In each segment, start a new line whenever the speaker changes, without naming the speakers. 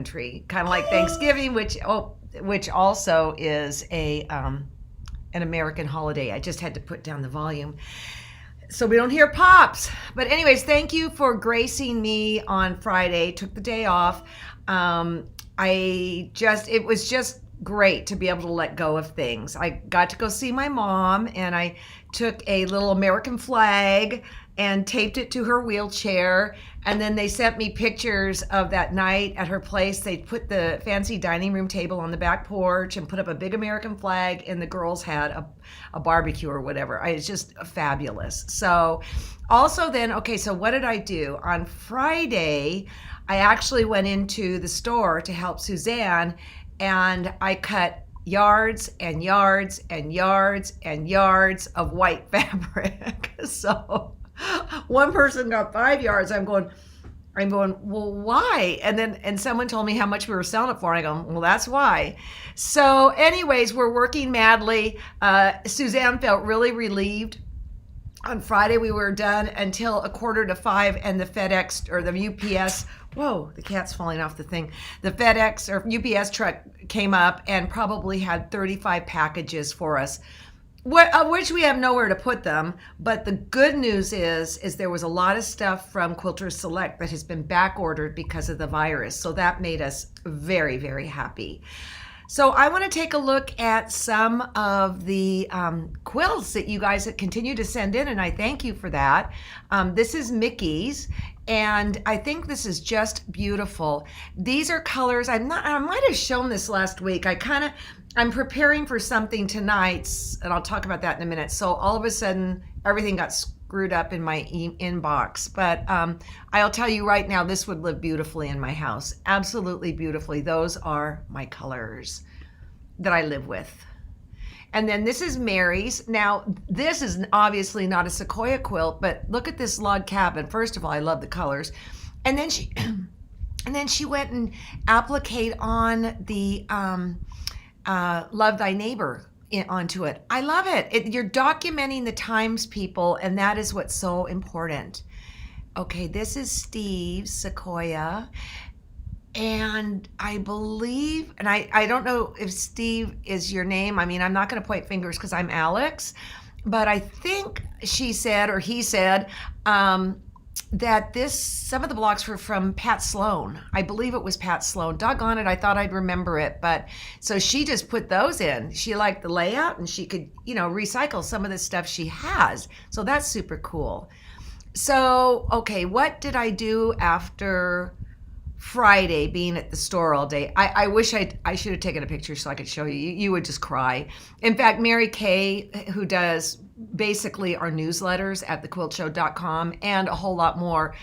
country, kind of like Thanksgiving, which also is a an American holiday. I just had to put down the volume so we don't hear pops. But anyways, thank you for gracing me on Friday. Took the day off. It was just great to be able to let go of things. I got to go see my mom, and I took a little American flag and taped it to her wheelchair. And then they sent me pictures of that night at her place. They put the fancy dining room table on the back porch and put up a big American flag, and the girls had a barbecue or whatever. It's just fabulous. So also then, okay, so what did I do? On Friday, I actually went into the store to help Suzanne, and I cut yards and yards and yards and yards of white fabric. So one person got 5 yards. I'm going, well, why? And someone told me how much we were selling it for. And I go, well, that's why. So anyways, we're working madly. Suzanne felt really relieved. On Friday, we were done until 4:45, and the FedEx or the UPS, whoa, the cat's falling off the thing. The FedEx or UPS truck came up and probably had 35 packages for us, which we have nowhere to put them. But the good news is there was a lot of stuff from Quilters Select that has been back ordered because of the virus. So that made us very, very happy. So I want to take a look at some of the quilts that you guys continue to send in, and I thank you for that. This is Mickey's, and I think this is just beautiful. These are colors. I might have shown this last week. I'm preparing for something tonight, and I'll talk about that in a minute. So all of a sudden, everything got screwed up in my inbox. But I'll tell you right now, this would live beautifully in my house. Absolutely beautifully. Those are my colors that I live with. And then this is Mary's. Now, this is obviously not a Sequoia quilt, but look at this log cabin. First of all, I love the colors. And then she went and appliqued on the Love Thy Neighbor onto it. I love it. You're documenting the times, people, and that is what's so important. Okay, this is Steve's Sequoia, and I believe, and I don't know if Steve is your name. I mean, I'm not going to point fingers because I'm Alex, but I think she said, or he said, that some of the blocks were from Pat Sloan. I believe it was Pat Sloan. Doggone it, I thought I'd remember it. But so she just put those in. She liked the layout, and she could, recycle some of the stuff she has. So that's super cool. So, okay, what did I do after Friday being at the store all day? I wish I should have taken a picture so I could show you. You would just cry. In fact, Mary Kay, who does basically our newsletters at thequiltshow.com and a whole lot more,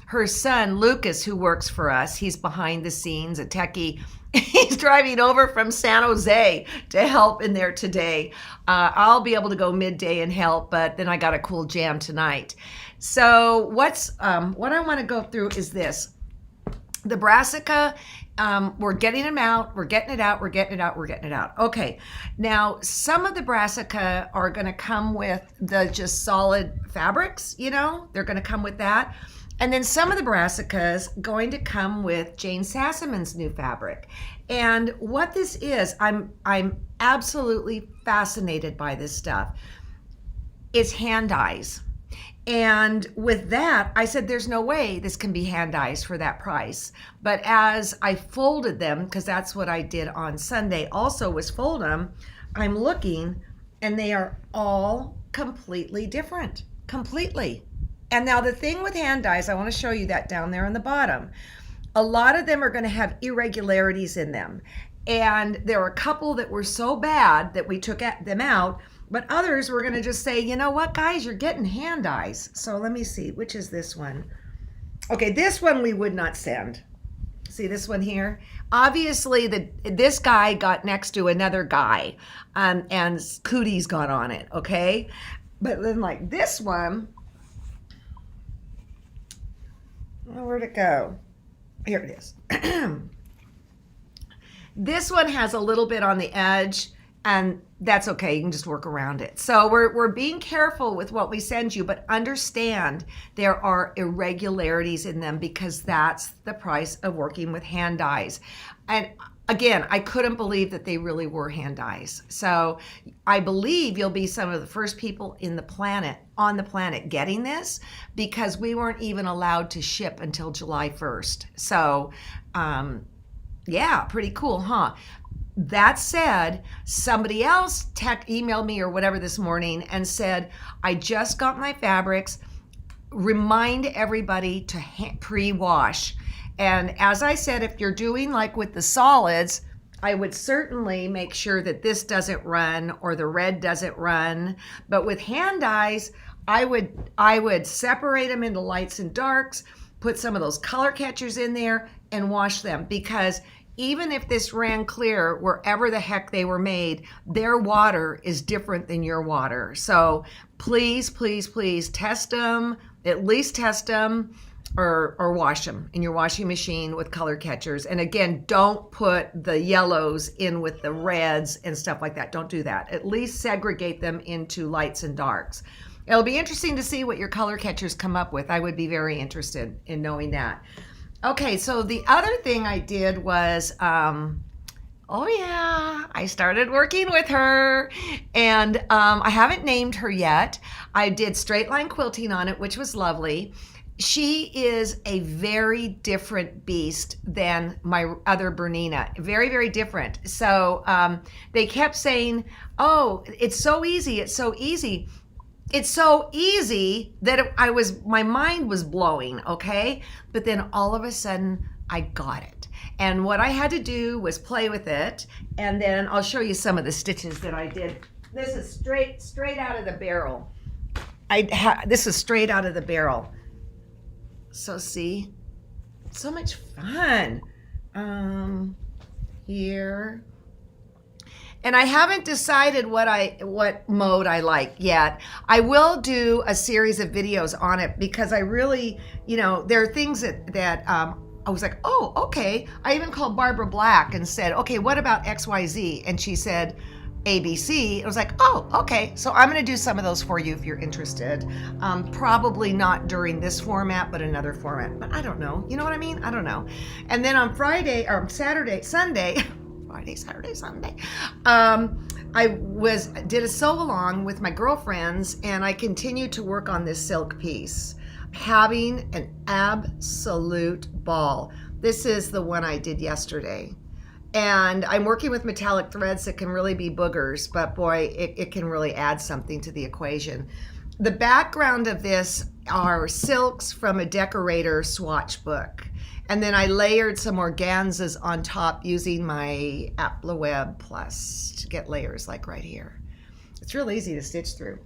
her son Lucas, who works for us, he's behind the scenes, a techie. He's driving over from San Jose to help in there today. I'll be able to go midday and help, but then I got a cool jam tonight. So what I want to go through is this. The brassica, we're getting them out, we're getting it out, we're getting it out, we're getting it out. Okay, now some of the brassica are going to come with the just solid fabrics, they're going to come with that. And then some of the brassicas going to come with Jane Sassaman's new fabric. And what this is, I'm absolutely fascinated by this stuff. It's hand dyes. And with that, I said, there's no way this can be hand dyes for that price. But as I folded them, because that's what I did on Sunday, also was fold them, I'm looking, and they are all completely different, completely. And now the thing with hand dyes, I want to show you that down there on the bottom. A lot of them are going to have irregularities in them. And there were a couple that were so bad that we took them out. But others were going to just say, you know what, guys, you're getting hand dyes. So let me see, which is this one? Okay, this one we would not send. See this one here? Obviously, this guy got next to another guy, and cooties got on it, okay? But then like this one, where'd it go? Here it is. This one has a little bit on the edge, and that's okay. You can just work around it. So we're being careful with what we send you, but understand there are irregularities in them because that's the price of working with hand dyes. And again, I couldn't believe that they really were hand dyes. So I believe you'll be some of the first people on the planet getting this, because we weren't even allowed to ship until July 1st. So yeah, pretty cool, huh? That said, somebody else emailed me or whatever this morning and said, I just got my fabrics. Remind everybody to pre-wash. And as I said, if you're doing like with the solids, I would certainly make sure that this doesn't run or the red doesn't run. But with hand dyes, I would separate them into lights and darks, put some of those color catchers in there and wash them, because even if this ran clear wherever the heck they were made, their water is different than your water. So please, please, please test them, at least test them, or wash them in your washing machine with color catchers. And again, don't put the yellows in with the reds and stuff like that. Don't do that. At least segregate them into lights and darks. It'll be interesting to see what your color catchers come up with. I would be very interested in knowing that. Okay, so the other thing I did was, oh yeah, I started working with her, and I haven't named her yet. I did straight line quilting on it, which was lovely. She is a very different beast than my other Bernina. Very, very different. So they kept saying, oh, it's so easy, it's so easy. It's so easy that my mind was blowing, okay? But then all of a sudden, I got it. And what I had to do was play with it, and then I'll show you some of the stitches that I did. This is straight out of the barrel. This is straight out of the barrel. So see, so much fun. Here. And I haven't decided what mode I like yet. I will do a series of videos on it, because I really, there are things that I was like, oh, okay. I even called Barbara Black and said, okay, what about XYZ? And she said ABC. I was like, oh, okay. So I'm going to do some of those for you if you're interested. Probably not during this format, but another format. But I don't know. You know what I mean? I don't know. And then on Friday or Sunday, I did a sew along with my girlfriends, and I continued to work on this silk piece, having an absolute ball. This is the one I did yesterday, and I'm working with metallic threads that can really be boogers, but boy, it can really add something to the equation. The background of this are silks from a decorator swatch book. And then I layered some organzas on top using my Aplaweb Plus to get layers like right here. It's real easy to stitch through.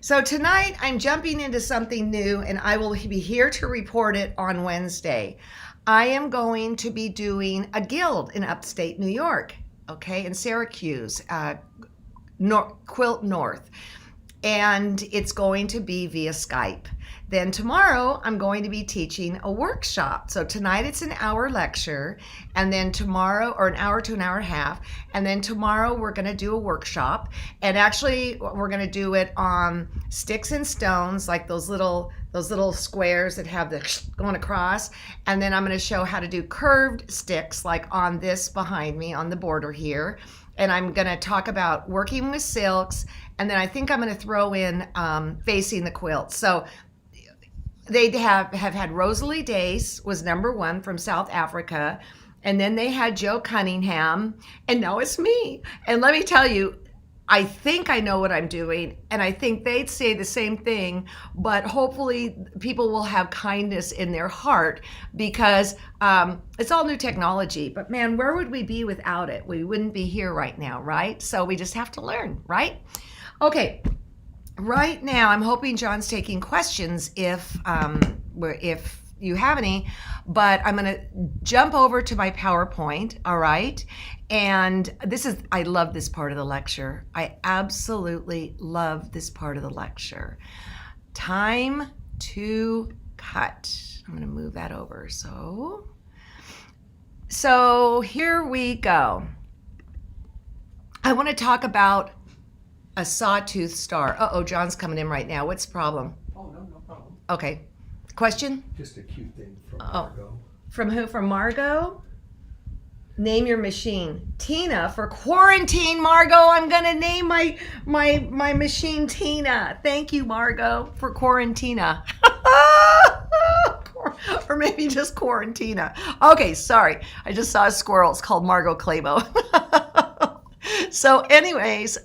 So tonight I'm jumping into something new, and I will be here to report it on Wednesday. I am going to be doing a guild in upstate New York, okay, in Syracuse, Quilt North. And it's going to be via Skype. Then tomorrow, I'm going to be teaching a workshop. So tonight it's an hour lecture, and then tomorrow, or an hour to an hour and a half, and then tomorrow we're going to do a workshop. And actually, we're going to do it on sticks and stones, like those little squares that have the going across. And then I'm going to show how to do curved sticks, like on this behind me on the border here. And I'm going to talk about working with silks, and then I think I'm going to throw in facing the quilt. So they have had Rosalie Dace was #1 from South Africa, and then they had Joe Cunningham, and now it's me. And let me tell you, I think I know what I'm doing, and I think they'd say the same thing, but hopefully people will have kindness in their heart, because it's all new technology. But man, where would we be without it? We wouldn't be here right now, right? So we just have to learn, right? Okay. Right now, I'm hoping John's taking questions if you have any, but I'm going to jump over to my PowerPoint, all right? And I love this part of the lecture. I absolutely love this part of the lecture. Time to cut. I'm going to move that over. So here we go. I want to talk about a Sawtooth Star. Uh-oh, John's coming in right now. What's the problem?
Oh, no problem.
Okay. Question?
Just a cute thing from Margot.
From who? From Margot? Name your machine. Tina for quarantine, Margot. I'm gonna name my machine Tina. Thank you, Margot, for quarantina. Or maybe just quarantina. Okay, sorry. I just saw a squirrel. It's called Margot Clabo. So anyways,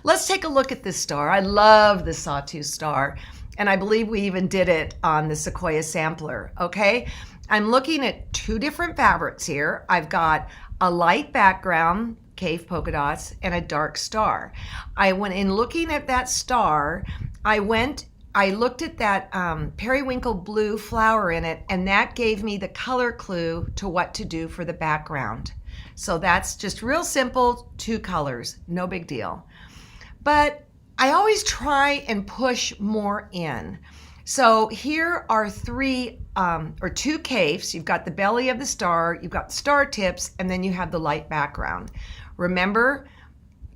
let's take a look at this star. I love the Sawtooth Star, and I believe we even did it on the Sequoia sampler, okay? I'm looking at two different fabrics here. I've got a light background, cave polka dots, and a dark star. I went in looking at that star, I looked at that periwinkle blue flower in it, and that gave me the color clue to what to do for the background. So that's just real simple, two colors, no big deal. But I always try and push more in. So here are two caves. You've got the belly of the star, you've got the star tips, and then you have the light background. Remember,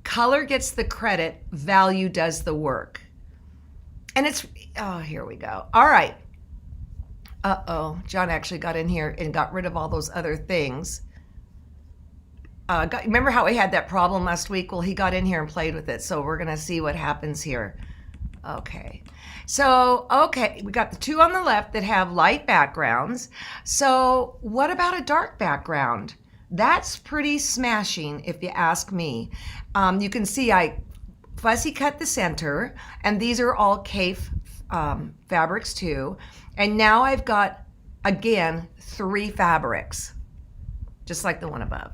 color gets the credit, value does the work. And here we go. All right. Uh-oh, John actually got in here and got rid of all those other things. Remember how we had that problem last week? Well, he got in here and played with it, so we're gonna see what happens here. Okay, so, we got the two on the left that have light backgrounds. So what about a dark background? That's pretty smashing, if you ask me. You can see I fussy cut the center, and these are all cave fabrics too. And now I've got, again, 3 fabrics, just like the one above.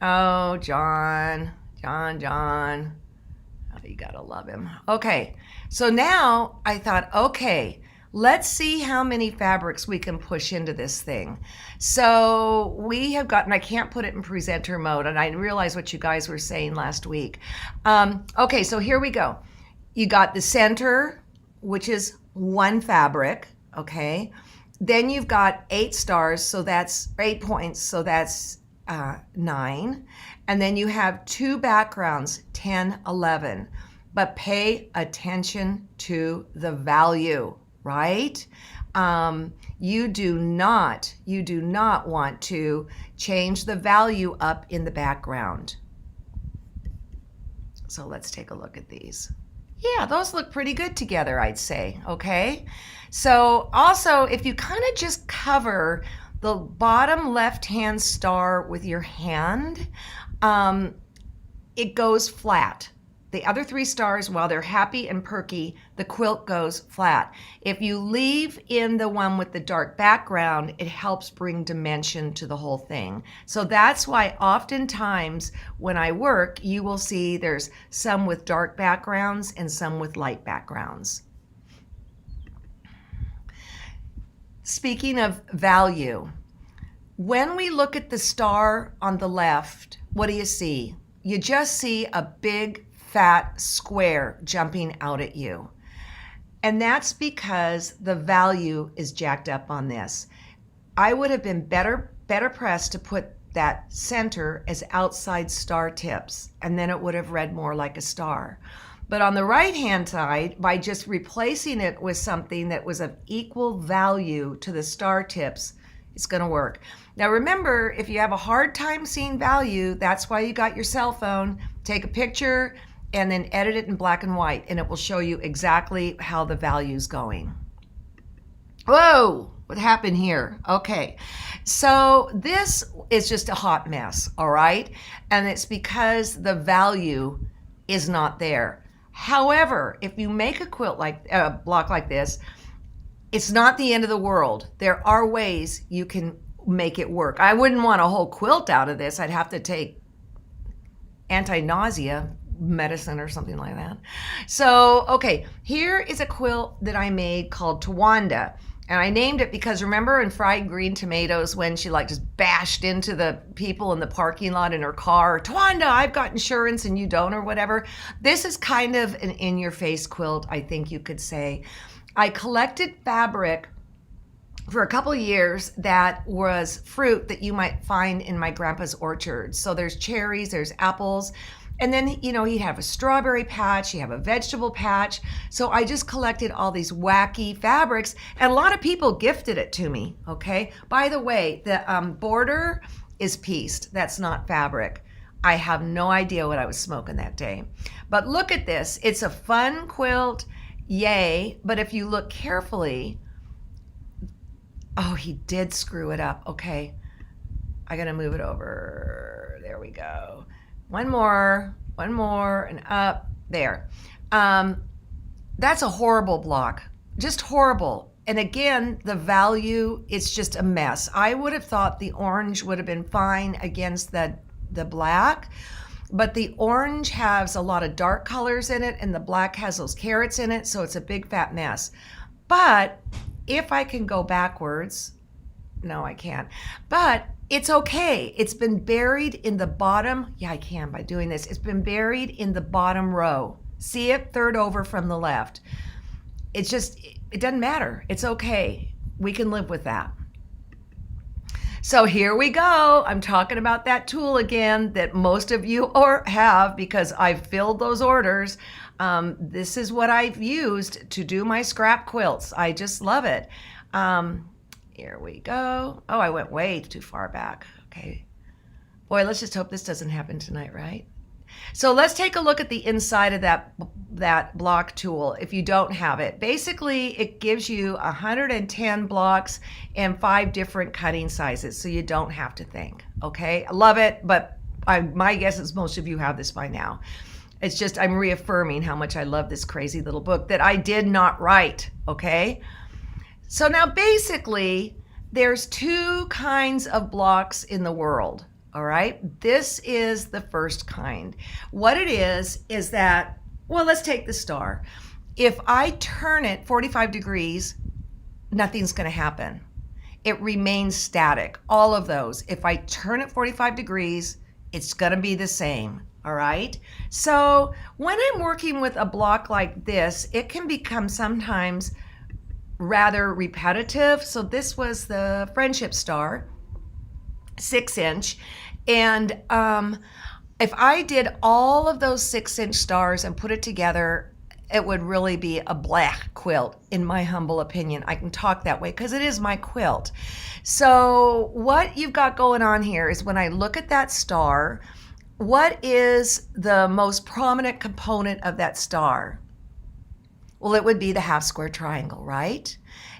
Oh, John. Oh, you gotta love him. Okay, so now I thought, okay, let's see how many fabrics we can push into this thing. So we have gotten, I can't put it in presenter mode, and I realized what you guys were saying last week. Okay, so here we go. You got the center, which is 1 fabric, okay? Then you've got 8 stars, so that's 8 points, so that's 9. And then you have 2 backgrounds, 10, 11. But pay attention to the value, right? You do not want to change the value up in the background. So let's take a look at these. Yeah, those look pretty good together, I'd say, okay? So also, if you kind of just cover the bottom left-hand star with your hand, it goes flat. The other 3 stars, while they're happy and perky, the quilt goes flat. If you leave in the one with the dark background, it helps bring dimension to the whole thing. So that's why oftentimes when I work, you will see there's some with dark backgrounds and some with light backgrounds. Speaking of value, when we look at the star on the left, what do you see? You just see a big fat square jumping out at you. And that's because the value is jacked up on this. I would have been better pressed to put that center as outside star tips, and then it would have read more like a star. But on the right-hand side, by just replacing it with something that was of equal value to the star tips, it's gonna work. Now remember, if you have a hard time seeing value, that's why you got your cell phone. Take a picture and then edit it in black and white, and it will show you exactly how the value's going. Whoa, what happened here? Okay, so this is just a hot mess, all right? And it's because the value is not there. However, if you make a quilt like a block like this, it's not the end of the world. There are ways you can make it work. I wouldn't want a whole quilt out of this. I'd have to take anti-nausea medicine or something like that. So, okay, here is a quilt that I made called Tawanda. And I named it because remember in Fried Green Tomatoes when she like just bashed into the people in the parking lot in her car, Tawanda, I've got insurance and you don't, or whatever. This is kind of an in-your-face quilt, I think you could say. I collected fabric for a couple of years that was fruit that you might find in my grandpa's orchard. So there's cherries, there's apples, And then, he'd have a strawberry patch, he'd have a vegetable patch. So I just collected all these wacky fabrics, and a lot of people gifted it to me, okay? By the way, the border is pieced. That's not fabric. I have no idea what I was smoking that day. But look at this. It's a fun quilt, yay. But if you look carefully, oh, he did screw it up. Okay, I gotta move it over. There we go. One more, and up, there. That's a horrible block, just horrible. And again, the value, it's just a mess. I would have thought the orange would have been fine against the black, but the orange has a lot of dark colors in it and the black has those carrots in it, so it's a big fat mess. But if I can go backwards, no, I can't, but it's okay. It's been buried in the bottom. Yeah, I can by doing this. It's been buried in the bottom row. See it? Third over from the left. It's just, it doesn't matter. It's okay. We can live with that. So here we go. I'm talking about that tool again that most of you have because I've filled those orders. This is what I've used to do my scrap quilts. I just love it. Here we go. Oh, I went way too far back. Okay. Boy, let's just hope this doesn't happen tonight, right? So let's take a look at the inside of that block tool if you don't have it. Basically, it gives you 110 blocks and 5 different cutting sizes, so you don't have to think, okay? I love it, but my guess is most of you have this by now. It's just I'm reaffirming how much I love this crazy little book that I did not write, okay? So now basically, there's 2 kinds of blocks in the world. All right, this is the first kind. What it is that, well, let's take the star. If I turn it 45 degrees, nothing's gonna happen. It remains static, all of those. If I turn it 45 degrees, it's gonna be the same, all right? So when I'm working with a block like this, it can become sometimes rather repetitive. So this was the Friendship Star, 6-inch. And if I did all of those 6-inch stars and put it together, it would really be a black quilt, in my humble opinion. I can talk that way because it is my quilt. So what you've got going on here is when I look at that star, what is the most prominent component of that star? Well, it would be the half square triangle, right?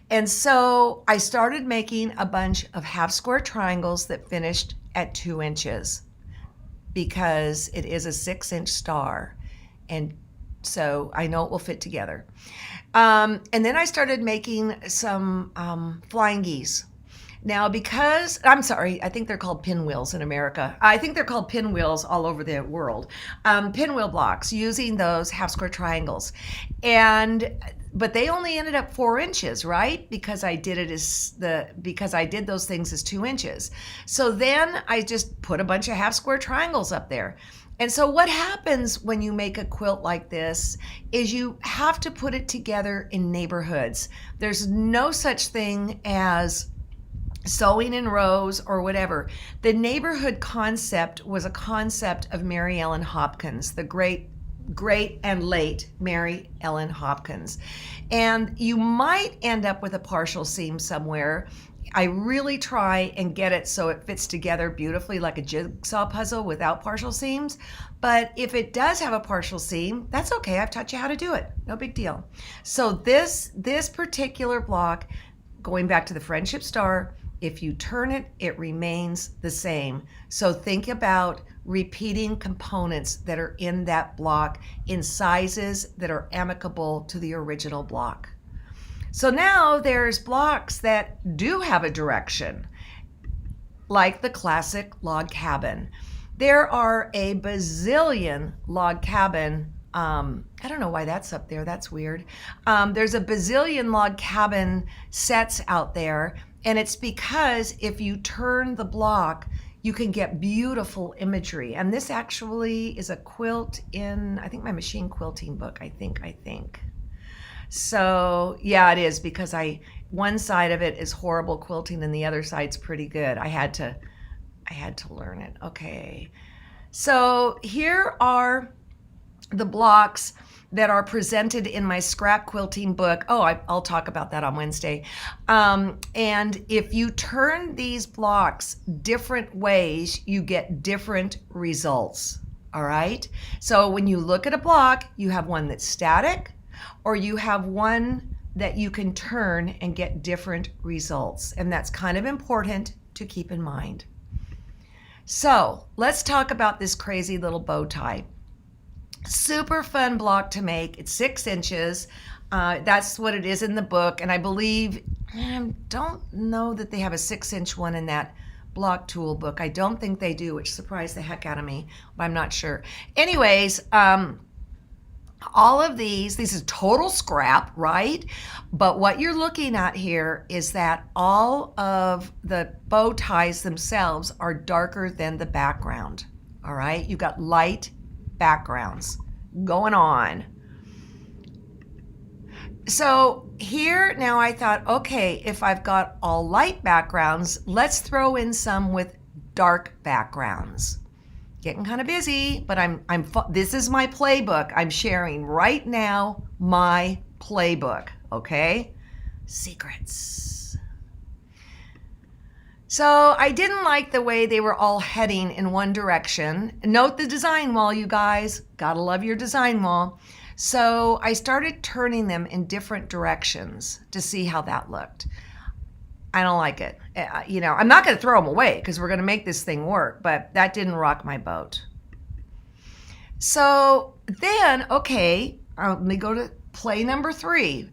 And so I started making a bunch of half square triangles that finished at 2 inches because it is a 6-inch star. And so I know it will fit together. And then I started making some flying geese. Now because, I'm sorry, I think they're called pinwheels in America. I think they're called pinwheels all over the world. Pinwheel blocks using those half square triangles. But they only ended up 4 inches, right? Because I did those things as 2 inches. So then I just put a bunch of half square triangles up there. And so what happens when you make a quilt like this is you have to put it together in neighborhoods. There's no such thing as sewing in rows or whatever. The neighborhood concept was a concept of Mary Ellen Hopkins, the great and late Mary Ellen Hopkins. And you might end up with a partial seam somewhere. I really try and get it so it fits together beautifully like a jigsaw puzzle without partial seams. But if it does have a partial seam, that's okay. I've taught you how to do it. No big deal. So this particular block, going back to the Friendship Star, if you turn it, it remains the same. So think about repeating components that are in that block in sizes that are amicable to the original block. So now there's blocks that do have a direction, like the classic log cabin. There are a bazillion log cabin. I don't know why that's up there. That's weird. There's a bazillion log cabin sets out there. And it's because if you turn the block, you can get beautiful imagery. And this actually is a quilt in, I think, my machine quilting book, I think. So yeah, it is, because one side of it is horrible quilting and the other side's pretty good. I had to learn it. Okay. So here are the blocks that are presented in my scrap quilting book. Oh, I'll talk about that on Wednesday. And if you turn these blocks different ways, you get different results. All right. So when you look at a block, you have one that's static, or you have one that you can turn and get different results. And that's kind of important to keep in mind. So let's talk about this crazy little bow tie. Super fun block to make. It's 6 inches. That's what it is in the book. And I believe, I don't know that they have a 6-inch one in that block tool book. I don't think they do, which surprised the heck out of me, but I'm not sure. Anyways, all of these is total scrap, right? But what you're looking at here is that all of the bow ties themselves are darker than the background. All right, you've got light backgrounds going on. So here now I thought, okay, if I've got all light backgrounds, let's throw in some with dark backgrounds. Getting kind of busy, but this is my playbook. I'm sharing right now my playbook, okay? Secrets. So I didn't like the way they were all heading in one direction. Note the design wall, you guys. Gotta love your design wall. So I started turning them in different directions to see how that looked. I don't like it. You know, I'm not going to throw them away because we're going to make this thing work, but that didn't rock my boat. So then, okay, let me go to play number 3.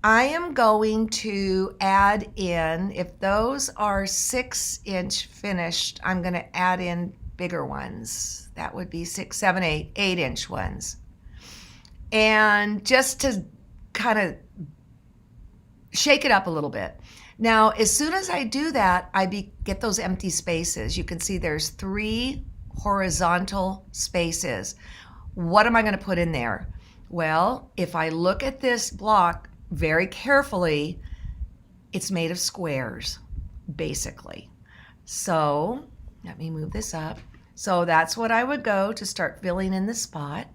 I am going to add in, if those are 6-inch finished, I'm going to add in bigger ones. That would be 6, 7, 8, 8-inch ones. And just to kind of shake it up a little bit. Now, as soon as I do that, get those empty spaces. You can see there's 3 horizontal spaces. What am I going to put in there? Well, if I look at this block very carefully, it's made of squares, basically. So let me move this up. So that's what I would go to start filling in the spot,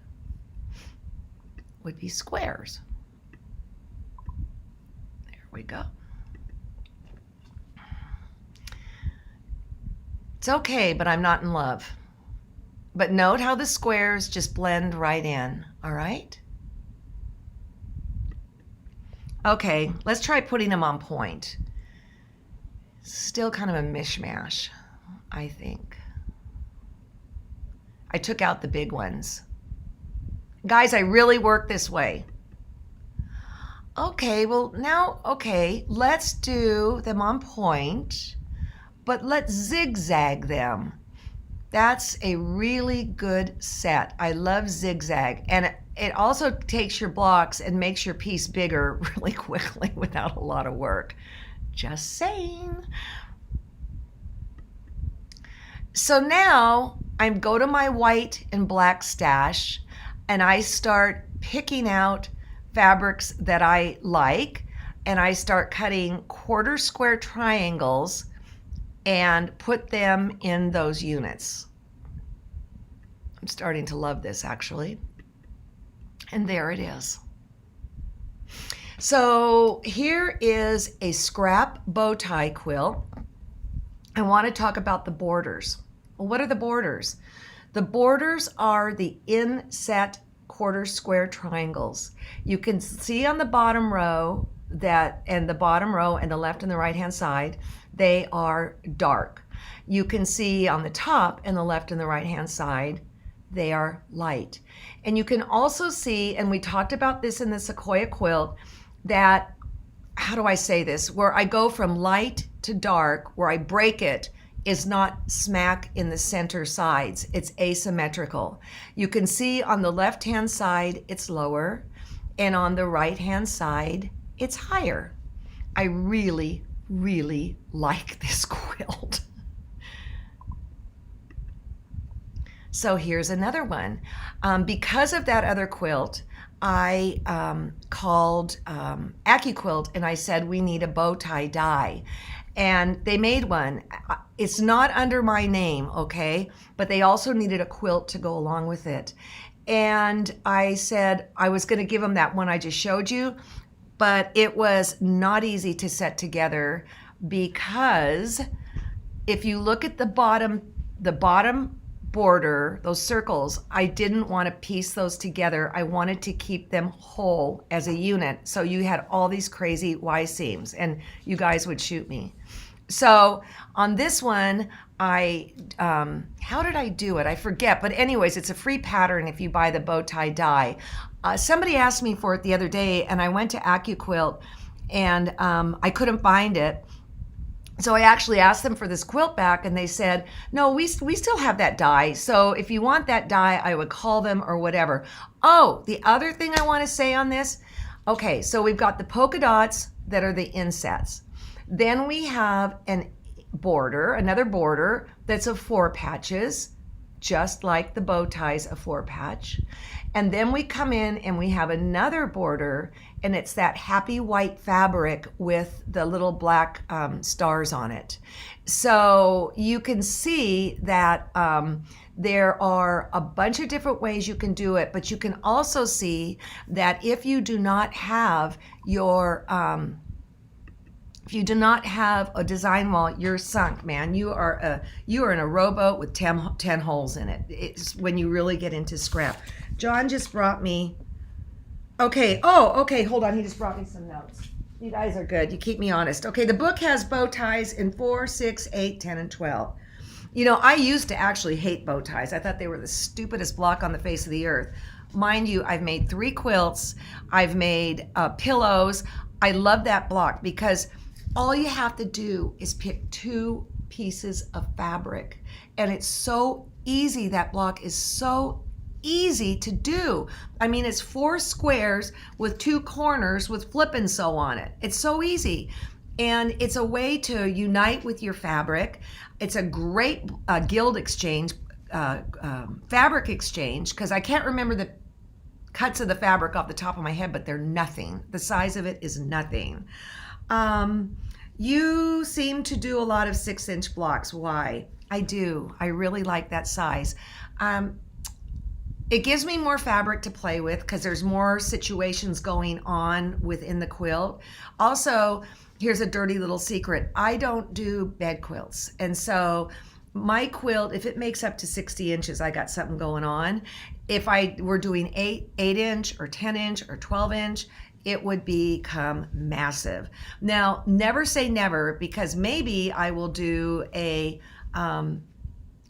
would be squares. There we go. It's okay, but I'm not in love. But note how the squares just blend right in, all right? Okay, let's try putting them on point. Still kind of a mishmash, I think. I took out the big ones. Guys, I really work this way. Okay, well now, okay, let's do them on point, but let's zigzag them. That's a really good set. I love zigzag. And it also takes your blocks and makes your piece bigger really quickly without a lot of work. Just saying. So now I go to my white and black stash and I start picking out fabrics that I like, and I start cutting quarter square triangles and put them in those units. I'm starting to love this, actually. And there it is. So here is a scrap bow tie quilt. I want to talk about the borders. Well, what are the borders? The borders are the inset quarter square triangles. You can see on the bottom row and the left and the right hand side, they are dark. You can see on the top and the left and the right hand side, they are light. And you can also see, and we talked about this in the Sequoia quilt, that, how do I say this, where I go from light to dark, where I break it, is not smack in the center sides. It's asymmetrical. You can see on the left-hand side, it's lower, and on the right-hand side, it's higher. I really, really like this quilt. So here's another one. Because of that other quilt, I called AccuQuilt and I said, we need a bow tie die. And they made one. it's not under my name, okay? But they also needed a quilt to go along with it. And I said I was going to give them that one I just showed you, but it was not easy to set together because if you look at the bottom border, those circles, I didn't want to piece those together. I wanted to keep them whole as a unit. So you had all these crazy Y seams and you guys would shoot me. So on this one, how did I do it? I forget, but anyways, it's a free pattern if you buy the bow tie die. Somebody asked me for it the other day and I went to QUILT and I couldn't find it. So I actually asked them for this quilt back and they said, no, we still have that die. So if you want that die, I would call them or whatever. Oh, the other thing I want to say on this, okay, so we've got the polka dots that are the insets. Then we have another border that's of 4 patches, just like the bow ties a 4 patch. And then we come in and we have another border and it's that happy white fabric with the little black stars on it. So you can see that there are a bunch of different ways you can do it, but you can also see that if you do not have your if you do not have a design wall, you're sunk, man. You are in a rowboat with 10 holes in it. It's when you really get into scrap. John just brought me, okay, hold on. He just brought me some notes. You guys are good. You keep me honest. Okay, the book has bow ties in 4, 6, 8, 10, and 12. You know, I used to actually hate bow ties. I thought they were the stupidest block on the face of the earth. Mind you, I've made 3 quilts. I've made pillows. I love that block because all you have to do is pick 2 pieces of fabric. And it's so easy. That block is so easy to do. I mean, it's 4 squares with 2 corners with flip and sew on it. It's so easy. And it's a way to unite with your fabric. It's a great guild exchange, fabric exchange, because I can't remember the cuts of the fabric off the top of my head, but they're nothing. The size of it is nothing. You seem to do a lot of 6-inch blocks. Why? I do. I really like that size. It gives me more fabric to play with because there's more situations going on within the quilt. Also, here's a dirty little secret. I don't do bed quilts. And so my quilt, if it makes up to 60 inches, I got something going on. If I were doing 8-inch or 10-inch or 12-inch, it would become massive. Now, never say never, because maybe I will do a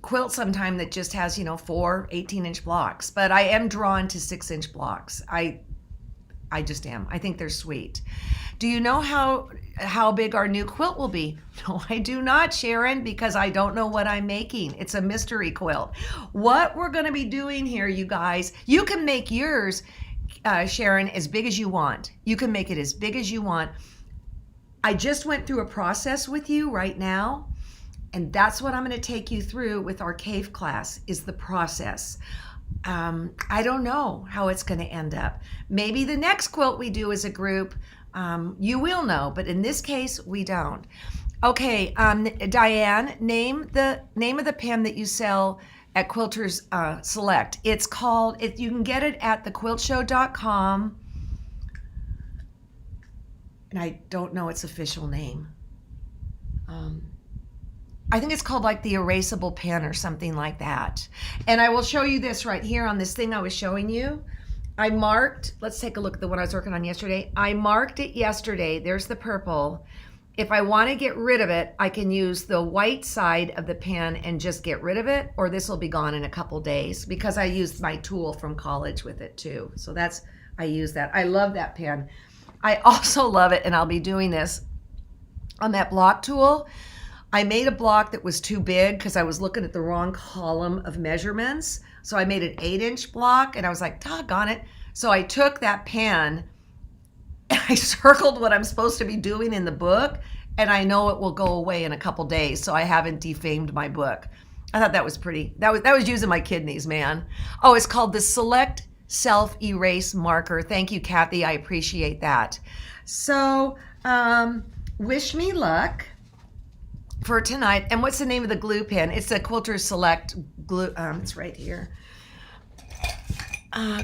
quilt sometime that just has, 4 18-inch blocks, but I am drawn to 6-inch blocks. I just am. I think they're sweet. Do you know how big our new quilt will be? No, I do not, Sharon, because I don't know what I'm making. It's a mystery quilt. What we're going to be doing here, you guys, you can make yours, Sharon, as big as you want. You can make it as big as you want. I just went through a process with you right now, and that's what I'm going to take you through with our cave class, is the process. I don't know how it's going to end up. Maybe the next quilt we do as a group, you will know, but in this case, we don't. Okay, Diane, name of the pen that you sell at Quilters Select. It's called, you can get it at thequiltshow.com, and I don't know its official name. I think it's called like the erasable pen or something like that. And I will show you this right here on this thing I was showing you. I marked, let's take a look at the one I was working on yesterday. I marked it yesterday. There's the purple. If I want to get rid of it, I can use the white side of the pen and just get rid of it, or this will be gone in a couple days because I used my tool from college with it too. So I use that. I love that pen. I also love it, and I'll be doing this on that block tool. I made a block that was too big because I was looking at the wrong column of measurements. So I made an 8-inch block, and I was like, doggone it. So I took that pen and I circled what I'm supposed to be doing in the book, and I know it will go away in a couple days, so I haven't defamed my book. I thought that was pretty. That was using my kidneys, man. Oh, it's called the Select Self-Erase Marker. Thank you, Kathy. I appreciate that. So wish me luck. for tonight. And what's the name of the glue pen? It's a Quilter Select glue. It's right here.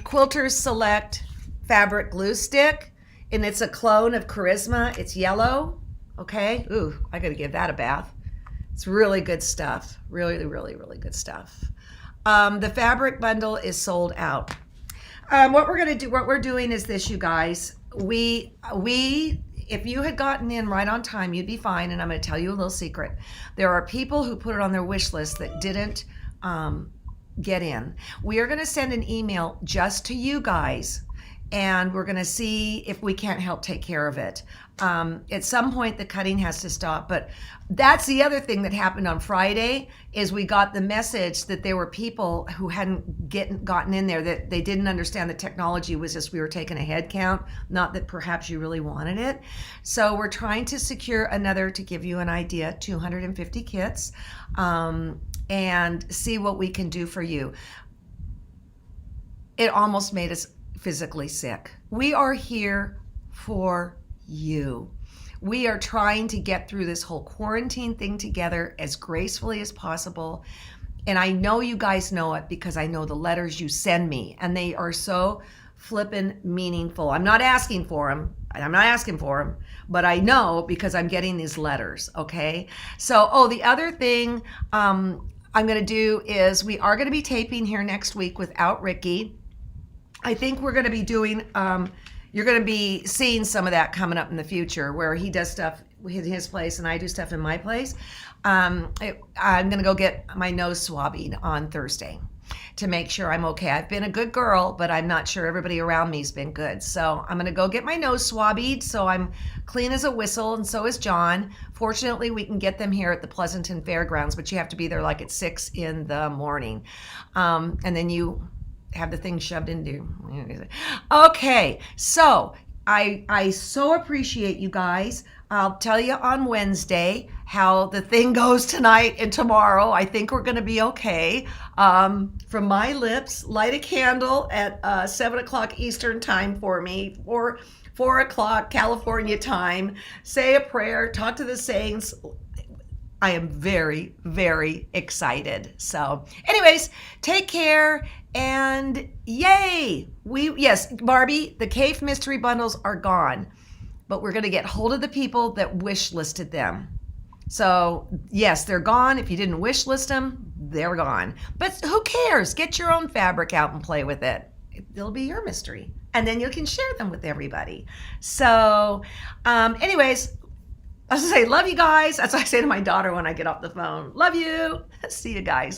Quilter Select fabric glue stick, and it's a clone of Charisma. It's yellow. Okay. Ooh, I gotta give that a bath. It's really good stuff. Really, really, really good stuff. The fabric bundle is sold out. What we're doing is this, you guys. If you had gotten in right on time, you'd be fine. And I'm going to tell you a little secret. There are people who put it on their wish list that didn't get in. We are going to send an email just to you guys, and we're going to see if we can't help take care of it. At some point, the cutting has to stop. But that's the other thing that happened on Friday is we got the message that there were people who hadn't gotten in there, that they didn't understand the technology was just we were taking a head count, not that perhaps you really wanted it. So we're trying to secure another, to give you an idea, 250 kits, and see what we can do for you. It almost made us physically sick. We are here for you. We are trying to get through this whole quarantine thing together as gracefully as possible. And I know you guys know it because I know the letters you send me, and they are so flippin' meaningful. I'm not asking for them, but I know because I'm getting these letters, okay? So, the other thing I'm gonna do is we are gonna be taping here next week without Ricky. I think we're gonna be doing, you're going to be seeing some of that coming up in the future where he does stuff in his place and I do stuff in my place. I'm going to go get my nose swabbed on Thursday to make sure I'm okay. I've been a good girl, but I'm not sure everybody around me's been good. So I'm going to go get my nose swabbed so I'm clean as a whistle, and so is John. Fortunately, we can get them here at the Pleasanton Fairgrounds, but you have to be there like at 6 in the morning. And then you have the thing shoved into. Okay, so I so appreciate you guys. I'll tell you on Wednesday how the thing goes tonight and tomorrow. I think we're going to be okay. From my lips, light a candle at 7 o'clock Eastern time for me, or 4 o'clock California time. Say a prayer, talk to the saints. I am very, very excited. So anyways, take care and yay. Yes, Barbie, the Cave Mystery Bundles are gone, but we're going to get hold of the people that wish listed them. So yes, they're gone. If you didn't wish list them, they're gone. But who cares? Get your own fabric out and play with it. It'll be your mystery. And then you can share them with everybody. So anyways, I was gonna say, love you guys. That's what I say to my daughter when I get off the phone. Love you. See you guys.